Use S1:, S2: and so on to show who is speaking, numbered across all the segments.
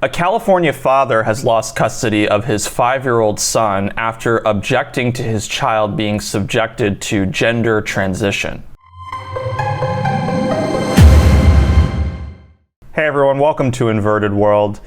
S1: A California father has lost custody of his 5-year-old son after objecting to his child being subjected to gender transition. Hey everyone, welcome to Inverted World.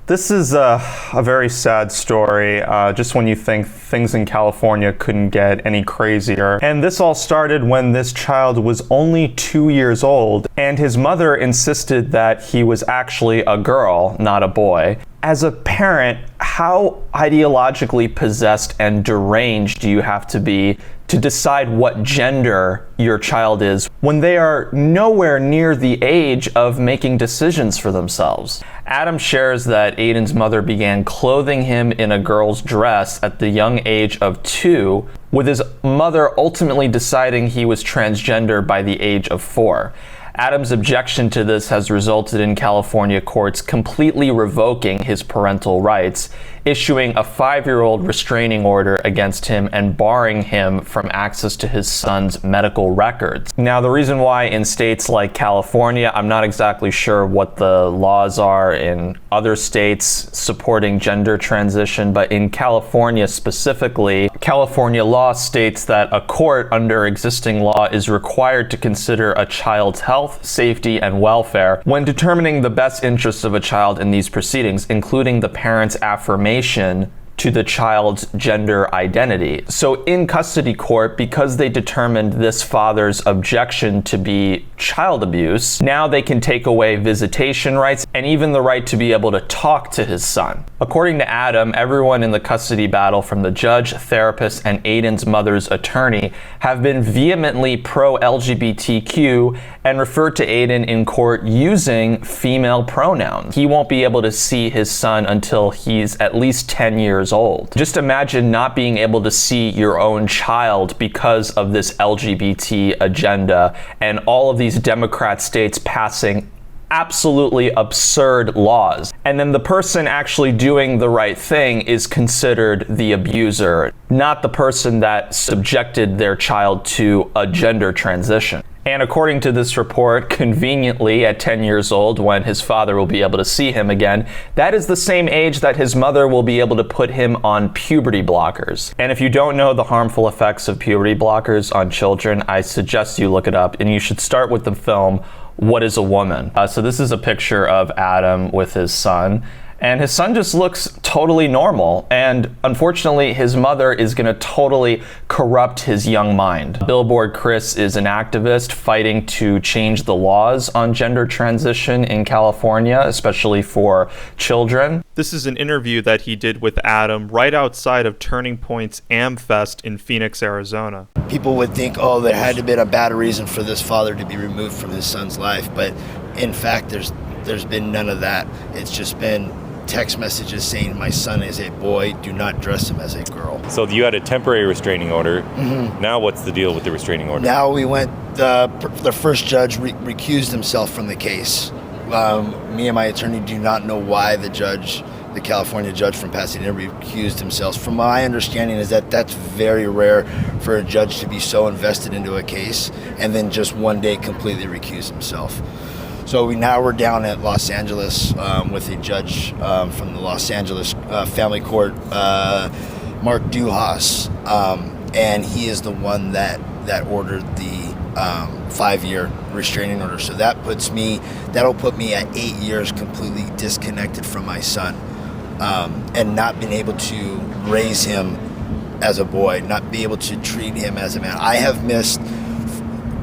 S1: This is a very sad story, just when you think things in California couldn't get any crazier. And this all started when this child was only 2 years old, and his mother insisted that he was actually a girl, not a boy. As a parent, how ideologically possessed and deranged do you have to be to decide what gender your child is when they are nowhere near the age of making decisions for themselves? Adam shares that Aiden's mother began clothing him in a girl's dress at the young age of 2, with his mother ultimately deciding he was transgender by the age of 4. Adam's objection to this has resulted in California courts completely revoking his parental rights, issuing a 5-year-old restraining order against him and barring him from access to his son's medical records. Now, the reason why in states like California, I'm not exactly sure what the laws are in other states supporting gender transition, but in California specifically, California law states that a court under existing law is required to consider a child's health, safety, and welfare when determining the best interests of a child in these proceedings, including the parent's affirmation to the child's gender identity. So in custody court, because they determined this father's objection to be child abuse, now they can take away visitation rights and even the right to be able to talk to his son. According to Adam, everyone in the custody battle, from the judge, therapist, and Aiden's mother's attorney, have been vehemently pro-LGBTQ and referred to Aiden in court using female pronouns. He won't be able to see his son until he's at least 10 years old. Just imagine not being able to see your own child because of this LGBT agenda and all of these Democrat states passing absolutely absurd laws. And then the person actually doing the right thing is considered the abuser, not the person that subjected their child to a gender transition. And according to this report, conveniently at 10 years old, when his father will be able to see him again, that is the same age that his mother will be able to put him on puberty blockers. And if you don't know the harmful effects of puberty blockers on children, I suggest you look it up, and you should start with the film, What is a Woman? So this is a picture of Adam with his son. And his son just looks totally normal. And unfortunately, his mother is going to totally corrupt his young mind. Billboard Chris is an activist fighting to change the laws on gender transition in California, especially for children.
S2: This is an interview that he did with Adam right outside of Turning Point's AmFest in Phoenix, Arizona.
S3: People would think, oh, there had to be a bad reason for this father to be removed from his son's life. But in fact, there's been none of that. It's just been text messages saying my son is a boy, do not dress him as a girl.
S4: So you had a temporary restraining order. Mm-hmm. Now what's the deal with the restraining order?
S3: Now we went, the first judge recused himself from the case. Me and my attorney do not know why the California judge from Pasadena recused himself. From my understanding is that that's very rare for a judge to be so invested into a case and then just one day completely recuse himself. So we're down at Los Angeles with a judge from the Los Angeles Family Court, Mark Duhas, and he is the one that ordered the 5-year restraining order. So that'll put me at 8 years completely disconnected from my son, and not being able to raise him as a boy, not be able to treat him as a man. I have missed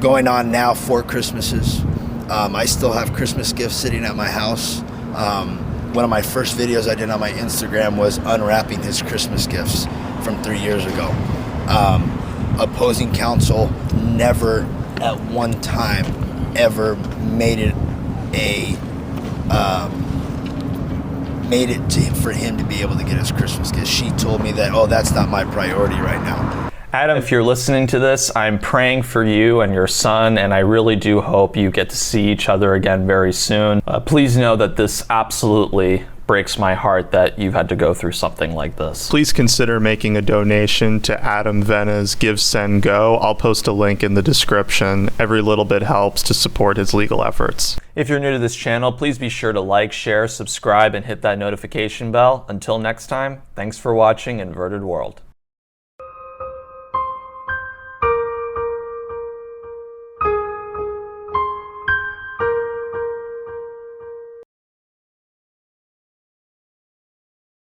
S3: going on now 4 Christmases. I still have Christmas gifts sitting at my house. One of my first videos I did on my Instagram was unwrapping his Christmas gifts from 3 years ago. Opposing counsel never at one time ever made it for him to be able to get his Christmas gifts. She told me that, oh, that's not my priority right now.
S1: Adam, if you're listening to this, I'm praying for you and your son, and I really do hope you get to see each other again very soon. Please know that this absolutely breaks my heart that you've had to go through something like this.
S2: Please consider making a donation to Adam Vena's Give, Send, Go. I'll post a link in the description. Every little bit helps to support his legal efforts.
S1: If you're new to this channel, please be sure to like, share, subscribe, and hit that notification bell. Until next time, thanks for watching Inverted World.